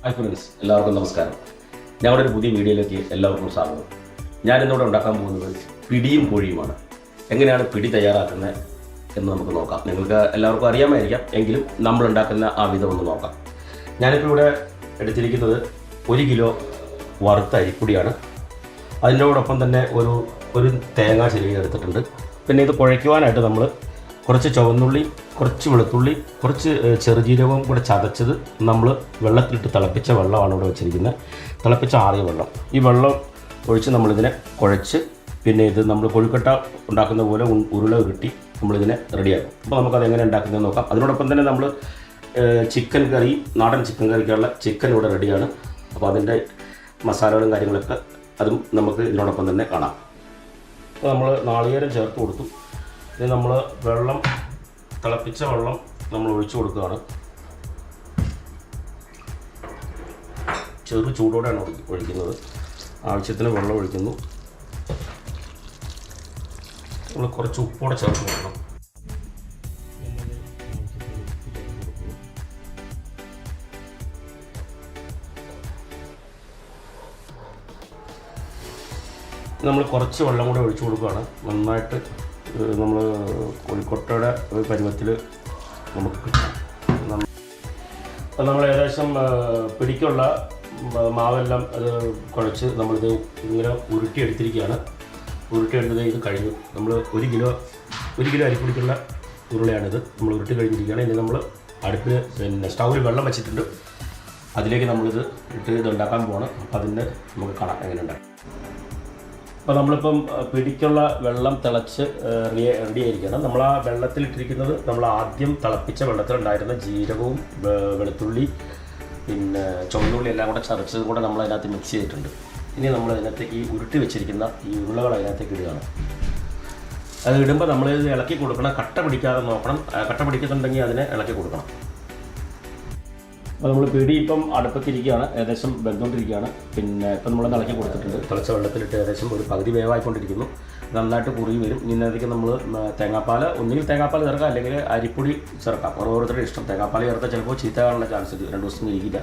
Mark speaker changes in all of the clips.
Speaker 1: Hi friends, എല്ലാവർക്കും നമസ്കാരം. ഞങ്ങളുടെ ഒരു പുതിയ വീഡിയോയിലേക്ക് എല്ലാവർക്കും സ്വാഗതം. ഞാനിന്നിവിടെ ഉണ്ടാക്കാൻ പോകുന്നത് പിടിയും കോഴിയുമാണ്. എങ്ങനെയാണ് പിടി തയ്യാറാക്കുന്നത് എന്ന് നമുക്ക് നോക്കാം. നിങ്ങൾക്ക് എല്ലാവർക്കും അറിയാമായിരിക്കാം, എങ്കിലും നമ്മൾ ഉണ്ടാക്കുന്ന ആ വിധം ഒന്ന് നോക്കാം. ഞാനിപ്പോൾ ഇവിടെ എടുത്തിരിക്കുന്നത് 1 കിലോ വറുത്ത അരിപ്പൊടിയാണ്. അതിനോടൊപ്പം തന്നെ ഒരു തേങ്ങ ചിരകി എടുത്തിട്ടുണ്ട്. പിന്നെ ഇത് കുഴയ്ക്കുവാനായിട്ട് നമ്മൾ കുറച്ച് ചുവന്നുള്ളി, കുറച്ച് വെളുത്തുള്ളി, കുറച്ച് ചെറുജീരകവും കൂടെ ചതച്ചത് നമ്മൾ വെള്ളത്തിലിട്ട് തിളപ്പിച്ച വെള്ളമാണ് ഇവിടെ വെച്ചിരിക്കുന്നത്. തിളപ്പിച്ച ആറിയ വെള്ളം. ഈ വെള്ളം ഒഴിച്ച് നമ്മളിതിനെ കുഴച്ച്, പിന്നെ ഇത് നമ്മൾ കൊഴുക്കട്ട ഉണ്ടാക്കുന്ന പോലെ ഉരുള ഉരുട്ടി നമ്മളിതിനെ റെഡിയാക്കും. അപ്പോൾ നമുക്കത് എങ്ങനെ ഉണ്ടാക്കുന്നത് നോക്കാം. അതിനോടൊപ്പം തന്നെ നമ്മൾ ചിക്കൻ കറി, നാടൻ ചിക്കൻ കറിക്കുള്ള ചിക്കൻ ഇവിടെ റെഡിയാണ്. അപ്പോൾ അതിൻ്റെ മസാലകളും കാര്യങ്ങളൊക്കെ അതും നമുക്ക് ഇതിനോടൊപ്പം തന്നെ കാണാം. അപ്പോൾ നമ്മൾ നാളികേരം ചേർത്ത് കൊടുത്തു. ഇത് നമ്മൾ തിളപ്പിച്ച വെള്ളം നമ്മൾ ഒഴിച്ചു കൊടുക്കുകയാണ്. ചെറു ചൂടോടെയാണ് ഒഴിക്കുന്നത്. ആവശ്യത്തിന് വെള്ളം ഒഴിക്കുന്നു. നമ്മൾ കുറച്ച് ഉപ്പോടെ ചേർത്ത് കൊടുക്കണം. നമ്മൾ കുറച്ച് വെള്ളം കൂടെ ഒഴിച്ചു കൊടുക്കുകയാണ്. നന്നായിട്ട് നമ്മൾ കോഴിക്കോട്ടയുടെ ഒരു പരുവത്തിൽ നമുക്ക് കിട്ടും. അപ്പോൾ നമ്മൾ ഏകദേശം പിടിക്കുള്ള മാവെല്ലാം അത് കുഴച്ച് നമ്മളിത് ഇങ്ങനെ ഉരുട്ടിയെടുത്തിരിക്കുകയാണ്. ഉരുട്ടിയെടുത്തത് ഇത് കഴിഞ്ഞു. നമ്മൾ 1 കിലോ അരിപ്പൊടിക്കുള്ള ഉരുളയാണിത്. നമ്മൾ ഉരുട്ടി കഴിഞ്ഞിരിക്കുകയാണ്. ഇനി നമ്മൾ അടുപ്പിൽ പിന്നെ സ്റ്റൗവിൽ വെള്ളം വെച്ചിട്ടുണ്ട്. അതിലേക്ക് നമ്മളിത് ഇത് ഉണ്ടാക്കാൻ പോവാണ്. അപ്പോൾ അതിൻ്റെ നമുക്ക് കാണാം എങ്ങനെ ഉണ്ടാകും. അപ്പോൾ നമ്മളിപ്പം പിടിക്കുള്ള വെള്ളം തിളച്ച് റെഡി ആയിരിക്കണം. നമ്മൾ ആ വെള്ളത്തിലിട്ടിരിക്കുന്നത് നമ്മൾ ആദ്യം തിളപ്പിച്ച വെള്ളത്തിലുണ്ടായിരുന്ന ജീരകവും വെളുത്തുള്ളി, പിന്നെ ചുവന്നുള്ളി എല്ലാം കൂടെ ചതച്ചതും കൂടെ നമ്മൾ അതിനകത്ത് മിക്സ് ചെയ്തിട്ടുണ്ട്. ഇനി നമ്മൾ അതിനകത്തേക്ക് ഈ ഉരുട്ടി വെച്ചിരിക്കുന്ന ഈ ഉരുളകൾ അതിനകത്തേക്ക് ഇടുകയാണ്. അത് ഇടുമ്പോൾ നമ്മളിത് ഇളക്കി കൊടുക്കണം. കട്ട പിടിക്കാതെ നോക്കണം. കട്ട പിടിക്കുന്നുണ്ടെങ്കിൽ അതിനെ ഇളക്കി കൊടുക്കണം. അപ്പോൾ നമ്മൾ പിടി ഇപ്പം അടുപ്പത്തിരിക്കുകയാണ്. ഏകദേശം വെന്തുകൊണ്ടിരിക്കുകയാണ്. പിന്നെ ഇപ്പം നമ്മൾ ഇളക്കി കൊടുത്തിട്ടുണ്ട്. തിളച്ച വെള്ളത്തിലിട്ട് ഏകദേശം ഒരു പകുതി വേവായിക്കൊണ്ടിരിക്കുന്നു. നന്നായിട്ട് കുറുകി വരും. ഇതിനകത്തേക്ക് നമ്മൾ തേങ്ങാപ്പാൽ, ഒന്നുകിൽ തേങ്ങാപ്പാൽ ചേർക്കാം, അല്ലെങ്കിൽ അരിപ്പൊടി ചേർക്കാം. ഓരോരുത്തരുടെ ഇഷ്ടം. തേങ്ങാപ്പാൽ ചേർത്താൽ ചിലപ്പോൾ ചീത്തയാകാനുള്ള ചാൻസ് ഉണ്ട്. 2 ദിവസം ഇരിക്കില്ല.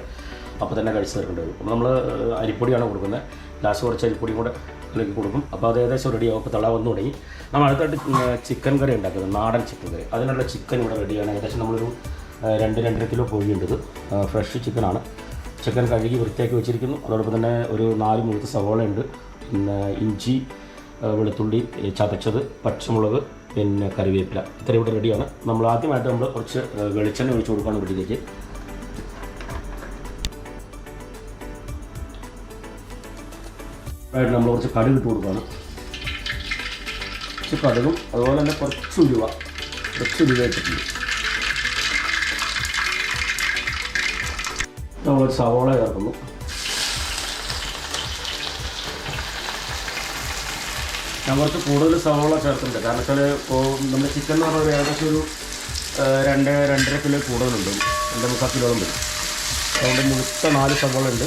Speaker 1: അപ്പോൾ തന്നെ കഴിച്ച് തീർക്കേണ്ടി വരും. അപ്പോൾ നമ്മൾ അരിപ്പൊടിയാണ് കൊടുക്കുന്നത്. ലാസ്റ്റ് കുറച്ച് അരിപ്പൊടിയും കൂടെ ഇളക്കി കൊടുക്കും. അപ്പോൾ അത് ഏകദേശം റെഡിയാവും. അപ്പോൾ തിള വന്നു തുടങ്ങി. നമ്മൾ അടുത്തായിട്ട് ചിക്കൻ കറി ഉണ്ടാക്കുന്നത്, നാടൻ ചിക്കൻ കറി. അതിനുള്ള ചിക്കൻ ഇവിടെ റെഡിയാണ്. ഏകദേശം നമ്മളൊരു 2-2.5 കിലോ കോഴിയുണ്ട്. ഫ്രഷ് ചിക്കനാണ്. ചിക്കൻ കഴുകി വൃത്തിയാക്കി വെച്ചിരിക്കുന്നു. അതോടൊപ്പം തന്നെ ഒരു 4 മുഴുത്ത സവോള ഉണ്ട്. പിന്നെ ഇഞ്ചി, വെളുത്തുള്ളി ചതച്ചത്, പച്ചമുളക്, പിന്നെ കറിവേപ്പില. ഇത്ര ഇവിടെ റെഡിയാണ്. നമ്മൾ ആദ്യമായിട്ട് നമ്മൾ കുറച്ച് വെളിച്ചെണ്ണ ഒഴിച്ച് കൊടുക്കുകയാണ് വീട്ടിലേക്ക്. നമ്മൾ കുറച്ച് കടുക് ഇട്ട് കൊടുക്കുകയാണ്. കുറച്ച് കടുകും അതുപോലെ തന്നെ കുറച്ച് ഉലുവ ഇട്ടിട്ടുണ്ട്. നമ്മൾ സവോള ചേർക്കുന്നു. ഞാൻ കുറച്ച് കൂടുതൽ സവോള ചേർക്കുന്നുണ്ട്. കാരണം വെച്ചാൽ ഇപ്പോൾ നമ്മുടെ ചിക്കൻ എന്ന് പറഞ്ഞാൽ ഏകദേശം ഒരു 2-2.5 കിലോ കൂടുതലുണ്ട്. 2-3 കിലോ ഉണ്ട്. അതുകൊണ്ട് മുഴുത്ത 4 സവോള ഉണ്ട്.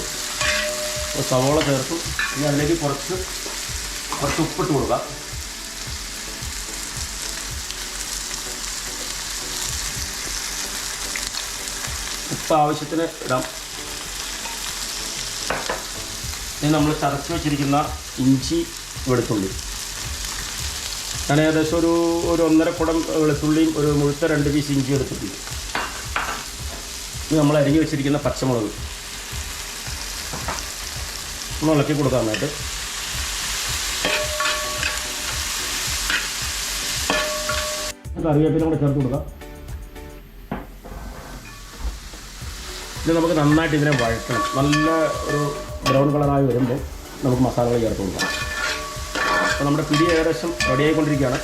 Speaker 1: അപ്പോൾ സവോള ചേർത്തു. ഇനി അതിലേക്ക് കുറച്ച് ഉപ്പിട്ട് കൊടുക്കാം. ഉപ്പ് ആവശ്യത്തിന് ഇടാം. ഇനി നമ്മൾ ചതച്ച് വെച്ചിരിക്കുന്ന ഇഞ്ചി, വെളുത്തുള്ളി. ഞാൻ ഏകദേശം ഒരു 1.5 കുടം വെളുത്തുള്ളിയും ഒരു മുഴുത്ത 2 പീസ് ഇഞ്ചി എടുത്തിട്ടുണ്ട്. ഇനി നമ്മൾ അരിഞ്ഞ് വെച്ചിരിക്കുന്ന പച്ചമുളക് ഒന്ന് ഇളക്കി കൊടുക്കാനായിട്ട്. കറിവേപ്പില കൂടെ ചേർത്ത് കൊടുക്കാം. ഇത് നമുക്ക് നന്നായിട്ട് ഇതിനെ വഴറ്റണം. നല്ല ഒരു ബ്രൗൺ കളറായി വരുമ്പോൾ നമുക്ക് മസാലകൾ ചേർത്ത് കൊടുക്കാം. അപ്പോൾ നമ്മുടെ പിടി ഏകദേശം റെഡിയായിക്കൊണ്ടിരിക്കുകയാണ്.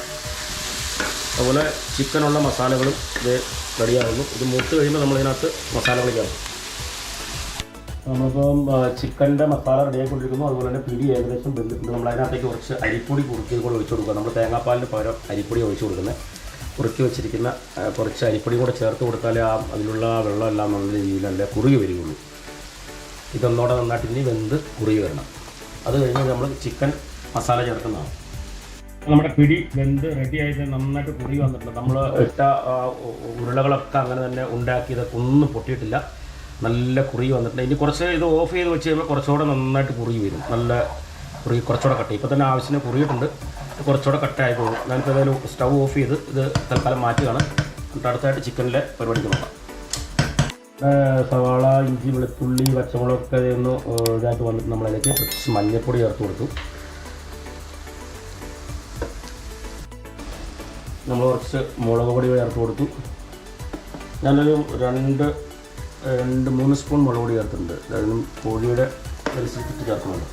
Speaker 1: അതുപോലെ ചിക്കനുള്ള മസാലകളും ഇത് റെഡിയാകുന്നു. ഇത് മൂത്ത് കഴിയുമ്പോൾ നമ്മളിതിനകത്ത് മസാലകൾ ചേർക്കും. നമ്മളിപ്പം ചിക്കൻ്റെ മസാല റെഡിയായിക്കൊണ്ടിരിക്കുന്നു. അതുപോലെ തന്നെ പിടി ഏകദേശം വെന്തിട്ടുണ്ട്. നമ്മൾ അതിനകത്തേക്ക് കുറച്ച് അരിപ്പൊടി കുറുക്കിയത് കൂടെ ഒഴിച്ചു കൊടുക്കുക. നമ്മൾ തേങ്ങാപ്പാലിന് പകരം അരിപ്പൊടി ഒഴിച്ചു കൊടുക്കുന്നത്. കുറുക്കി വെച്ചിരിക്കുന്ന കുറച്ച് അരിപ്പൊടി കൂടെ ചേർത്ത് കൊടുത്താലേ അതിലുള്ള വെള്ളമെല്ലാം നല്ല രീതിയിൽ നല്ല കുറുകി വരികയുള്ളൂ. ഇതൊന്നോടെ നന്നായിട്ട് ഇനി വെന്ത് കുറുകി വരണം. അത് കഴിഞ്ഞ് നമ്മൾ ചിക്കൻ മസാല ചേർക്കുന്നതാണ്. നമ്മുടെ പിടി വെന്ത് റെഡി ആയിട്ട് നന്നായിട്ട് കുറുകി വന്നിട്ടുണ്ട്. നമ്മൾ ഇട്ട ഉരുളകളൊക്കെ അങ്ങനെ തന്നെ ഉണ്ടാക്കിയത് ഒന്നും പൊട്ടിയിട്ടില്ല. നല്ല കുറി വന്നിട്ടുണ്ട്. ഇനി കുറച്ച് ഇത് ഓഫ് ചെയ്ത് വെച്ച് കഴിയുമ്പോൾ കുറച്ചുകൂടെ നന്നായിട്ട് കുറി വരും. നല്ല കുറി കുറച്ചുകൂടെ കട്ട്. ഇപ്പോൾ തന്നെ ആവശ്യത്തിന് കുറിയിട്ടുണ്ട്, കുറച്ചുകൂടെ കട്ടായി പോകും. ഞാനിപ്പോൾ ഏതായാലും സ്റ്റൗ ഓഫ് ചെയ്ത് ഇത് തൽക്കാലം മാറ്റുകയാണ്. എന്നിട്ട് അടുത്തായിട്ട് ചിക്കനിലെ പരിപാടിക്ക് നോക്കാം. സവാള, ഇഞ്ചി, വെളുത്തുള്ളി, പച്ചമുളകൊക്കെ ഒന്ന് ഇതായിട്ട് വന്നിട്ട് നമ്മളതിലേക്ക് കുറച്ച് മഞ്ഞൾപ്പൊടി ചേർത്ത് കൊടുത്തു. നമ്മൾ കുറച്ച് മുളക് പൊടി ചേർത്ത് കൊടുത്തു. ഞാനൊരു 2-3 സ്പൂൺ മുളക് പൊടി ചേർത്തിട്ടുണ്ട്. അതായത് കോഴിയുടെ അനുസരിച്ചിട്ട് ചേർക്കുന്നുണ്ട്.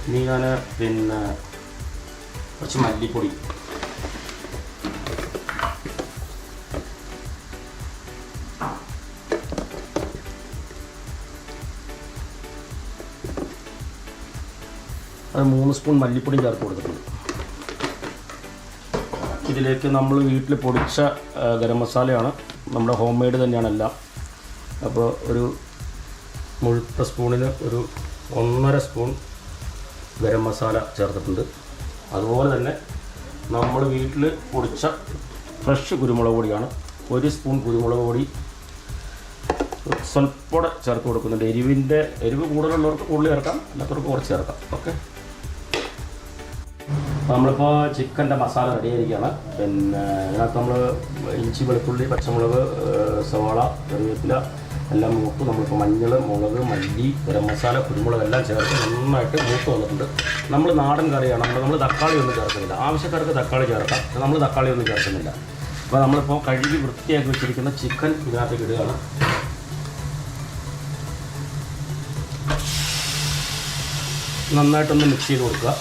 Speaker 1: ഇനി ഞാൻ പിന്നെ കുറച്ച് മല്ലിപ്പൊടി, അത് 3 സ്പൂൺ മല്ലിപ്പൊടിയും ചേർത്ത് കൊടുത്തിട്ടുണ്ട്. ഇതിലേക്ക് നമ്മൾ വീട്ടിൽ പൊടിച്ച ഗരം മസാലയാണ്, നമ്മുടെ ഹോം മെയ്ഡ് തന്നെയാണ് എല്ലാം. അപ്പോൾ ഒരു മുഴുത്ത സ്പൂണിന് ഒരു 1.5 സ്പൂൺ ഗരം മസാല ചേർത്തിട്ടുണ്ട്. അതുപോലെ തന്നെ നമ്മൾ വീട്ടിൽ പൊടിച്ച ഫ്രഷ് കുരുമുളക് പൊടിയാണ്, 1 സ്പൂൺ കുരുമുളക് പൊടി സ്വല്പം ചേർത്ത് കൊടുക്കുന്നുണ്ട്. എരിവ് കൂടുതലുള്ളവർക്ക് കൂടുതൽ ചേർക്കാം, അല്ലാത്തവർക്ക് കുറച്ച് ചേർക്കാം. ഓക്കെ, നമ്മളിപ്പോൾ ചിക്കൻ്റെ മസാല റെഡി ആയിരിക്കുകയാണ്. പിന്നെ ഇതിനകത്ത് നമ്മൾ ഇഞ്ചി, വെളുത്തുള്ളി, പച്ചമുളക്, സവാള, കറിവേപ്പില എല്ലാം മൂത്ത് നമ്മളിപ്പോൾ മഞ്ഞൾ, മുളക്, മല്ലി, ഗരം മസാല, കുരുമുളക് എല്ലാം ചേർത്ത് നന്നായിട്ട് മൂത്ത് വന്നിട്ടുണ്ട്. നമ്മൾ നാടൻ കറിയാണ്, നമ്മൾ തക്കാളി ഒന്നും ചേർക്കുന്നില്ല. ആവശ്യക്കാർക്ക് തക്കാളി ചേർക്കാം, നമ്മൾ തക്കാളി ഒന്നും ചേർക്കുന്നില്ല. അപ്പോൾ നമ്മളിപ്പോൾ കഴുകി വൃത്തിയാക്കി വെച്ചിരിക്കുന്ന ചിക്കൻ ഇതിനകത്തേക്ക് ഇടുകയാണ്. നന്നായിട്ടൊന്ന് മിക്സ് ചെയ്ത് കൊടുക്കുക.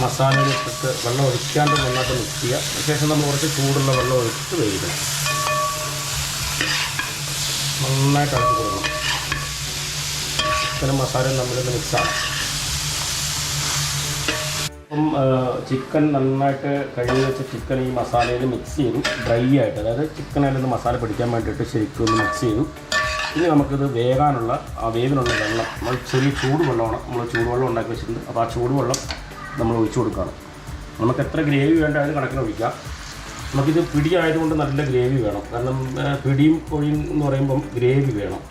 Speaker 1: മസാലയിലിട്ടിട്ട് വെള്ളം ഒഴിക്കാണ്ട് നന്നായിട്ട് മിക്സ് ചെയ്യുക. അതിനുശേഷം നമ്മൾ കുറച്ച് ചൂടുള്ള വെള്ളം ഒഴിച്ചിട്ട് വേവിക്കണം. നന്നായിട്ട് ഇളക്കി കൊടുക്കണം. ചിക്കനും മസാലയും നമ്മളിന്ന് മിക്സാണ്. അപ്പം ചിക്കൻ നന്നായിട്ട് കഴുകി വെച്ച ചിക്കൻ ഈ മസാലയിൽ മിക്സ് ചെയ്തു, ഡ്രൈ ആയിട്ട്. അതായത് ചിക്കനതിലൊന്ന് മസാല പിടിക്കാൻ വേണ്ടിയിട്ട് ശരിക്കും ഒന്ന് മിക്സ് ചെയ്തു. ഇനി നമുക്കിത് വേകാനുള്ള വേവിനുള്ള വെള്ളം, നമ്മൾ ചെറിയ ചൂടുവെള്ളമാണ്, നമ്മൾ ചൂടുവെള്ളം ഉണ്ടാക്കി വെച്ചിട്ടുണ്ട്. അപ്പോൾ ആ ചൂടുവെള്ളം നമ്മൾ ഒഴിച്ചു കൊടുക്കുകയാണ്. നമുക്ക് എത്ര ഗ്രേവി വേണ്ട അതിന് കണക്കിന് ഒഴിക്കാം. നമുക്കിത് പിടി ആയതുകൊണ്ട് നല്ല ഗ്രേവി വേണം, കാരണം പിടിയും കോഴിയും എന്ന് പറയുമ്പം ഗ്രേവി വേണം.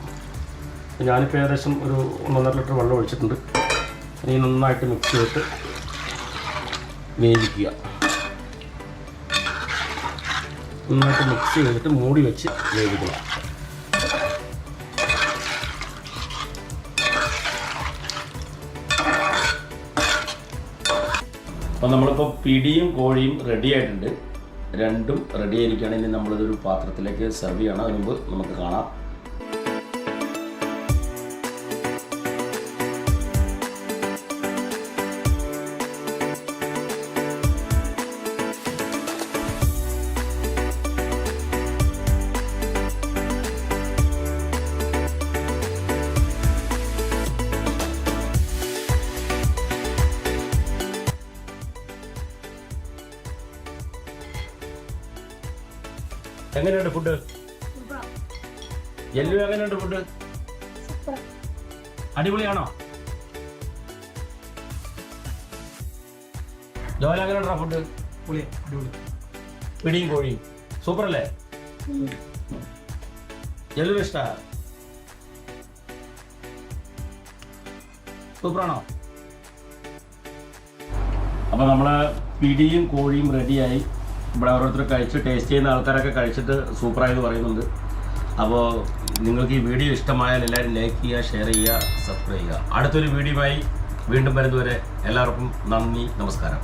Speaker 1: ഞാനിപ്പോൾ ഏകദേശം ഒരു 1.5 ലിറ്റർ വെള്ളം ഒഴിച്ചിട്ടുണ്ട്. ഇനി നന്നായിട്ട് മിക്സ് ചെയ്തിട്ട് വേവിക്കുക. നന്നായിട്ട് മിക്സ് ചെയ്തിട്ട് മൂടി വെച്ച് വേവിക്കുക. അപ്പോൾ നമ്മളിപ്പോൾ പിടിയും കോഴിയും റെഡി ആയിട്ടുണ്ട്. രണ്ടും റെഡി ആയിരിക്കുകയാണെങ്കിൽ നമ്മളിതൊരു പാത്രത്തിലേക്ക് സെർവ് ചെയ്യണം. അതിന് മുമ്പ് നമുക്ക് കാണാം. എങ്ങനെയുണ്ട് ഫുഡ്? യെല്ലു എങ്ങനെയുണ്ട് ഫുഡ്? അടിപൊളിയാണോ? ജോല എങ്ങനെയുണ്ടോ ഫുഡ്? പിടിയും കോഴിയും സൂപ്പർ അല്ലേ? യെല്ലു ഇഷ്ടാ? സൂപ്പറാണോ? അപ്പോൾ നമ്മള് പിടിയും കോഴിയും റെഡിയായി. ഇവിടെ ഓരോരുത്തർ കഴിച്ച് ടേസ്റ്റ് ചെയ്യുന്ന ആൾക്കാരൊക്കെ കഴിച്ചിട്ട് സൂപ്പറായെന്ന് പറയുന്നുണ്ട്. അപ്പോൾ നിങ്ങൾക്ക് ഈ വീഡിയോ ഇഷ്ടമായാൽ എല്ലാവരും ലൈക്ക് ചെയ്യുക, ഷെയർ ചെയ്യുക, സബ്സ്ക്രൈബ് ചെയ്യുക. അടുത്തൊരു വീഡിയോയുമായി വീണ്ടും വരുന്നതുവരെ എല്ലാവർക്കും നന്ദി, നമസ്കാരം.